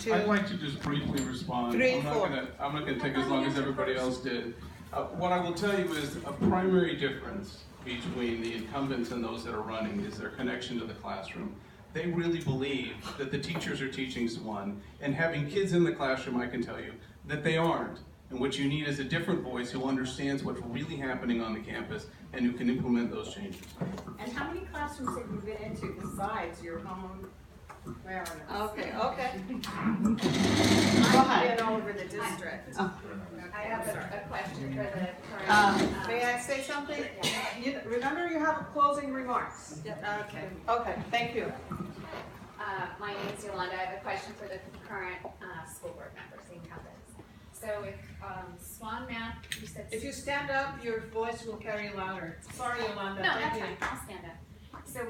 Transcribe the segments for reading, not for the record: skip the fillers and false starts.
I'd like to just briefly respond. I'm not gonna take as long as everybody else did. What I will tell you is a primary difference between the incumbents and those that are running is their connection to the classroom. They really believe that the teachers are teaching Swan, and having kids in the classroom, I can tell you, that they aren't. And what you need is a different voice who understands what's really happening on the campus and who can implement those changes. And how many classrooms have you been into besides your home? Where Okay. I've been all over the district. I have a question for the current. May I say something? Remember, you have closing remarks. Okay. Okay, thank you. My name is Yolanda. I have a question for the current school board members, the incumbents. So if Swan Math, you said. If you stand up, your voice will carry louder. Sorry, Yolanda. No, Thank that's you. fine. I'll stand up. So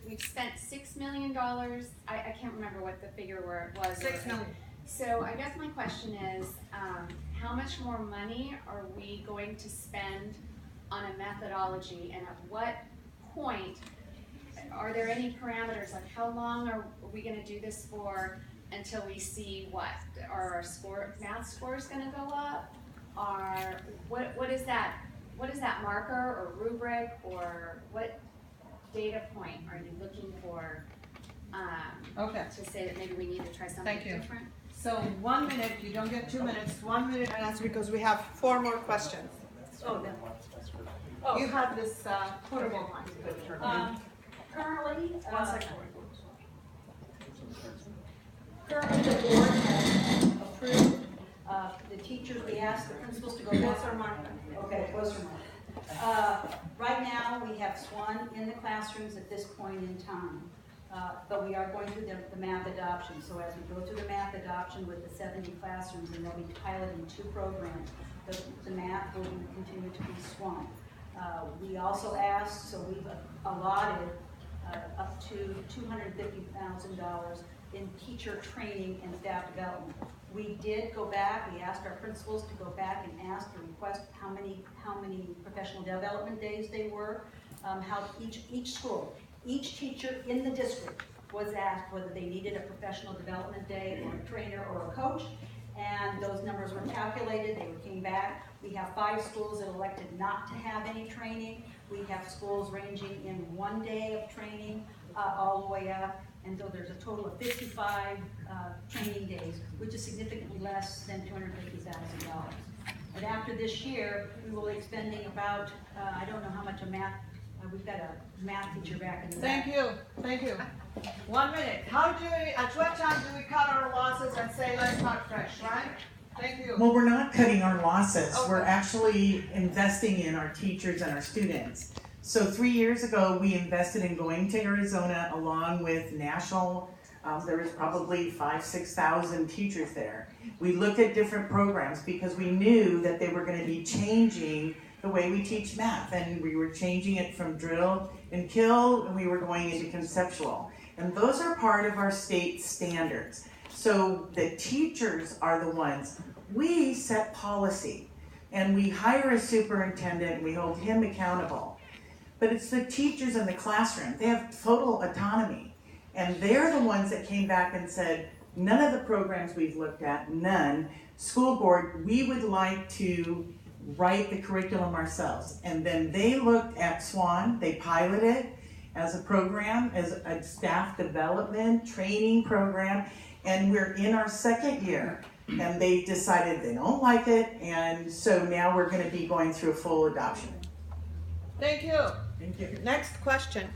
we've spent $6 million. I can't remember what the figure was. 6 million. So I guess my question is, how much more money are we going to spend on a methodology, and at what point, are there any parameters, like how long are we gonna do this for until we see what? Are our math scores gonna go up? Are, what is that marker or rubric, or what data point are you looking for Okay. to say that maybe we need to try something Thank you. different? So 1 minute, you don't get 2 minutes, 1 minute and answer because we have 4 more questions. Oh, then. You have this portable mic. Currently, One second. currently the board has approved the teachers, we asked the principals to go closer to Mark. Okay, closer Mark. Right now, we have SWAN in the classrooms at this point in time. But we are going through the math adoption. So as we go through the math adoption with the 70 classrooms, and they'll be piloting 2 programs, the math will continue to be SWAN. We also asked, so we've allotted up to $250,000 in teacher training and staff development. We did go back, we asked our principals to go back and ask or request how many professional development days they were, how each school, each teacher in the district was asked whether they needed a professional development day or a trainer or a coach, and those numbers were calculated, they came back. We have 5 schools that elected not to have any training. We have schools ranging in 1 day of training all the way up, and so there's a total of 55 training days, which is significantly less than $250,000. And after this year, we will be expending about, I don't know how much a math, we've got a math teacher back in the back. Thank you. 1 minute. At what time do we cut our losses and say, let's start fresh, right? Thank you. Well, we're not cutting our losses. Okay. We're actually investing in our teachers and our students. So 3 years ago, we invested in going to Arizona along with national, there was probably 5,000-6,000 teachers there. We looked at different programs because we knew that they were going to be changing the way we teach math, and we were changing it from drill and kill, and we were going into conceptual. And those are part of our state standards. So the teachers are the ones. We set policy, and we hire a superintendent, and we hold him accountable. But it's the teachers in the classroom. They have total autonomy. And they're the ones that came back and said, none of the programs we've looked at, none. School board, we would like to write the curriculum ourselves. And then they looked at SWAN, they piloted it as a program, as a staff development training program, and we're in our 2nd year. And they decided they don't like it, and so now we're going to be going through a full adoption. Thank you. Thank you. Next question.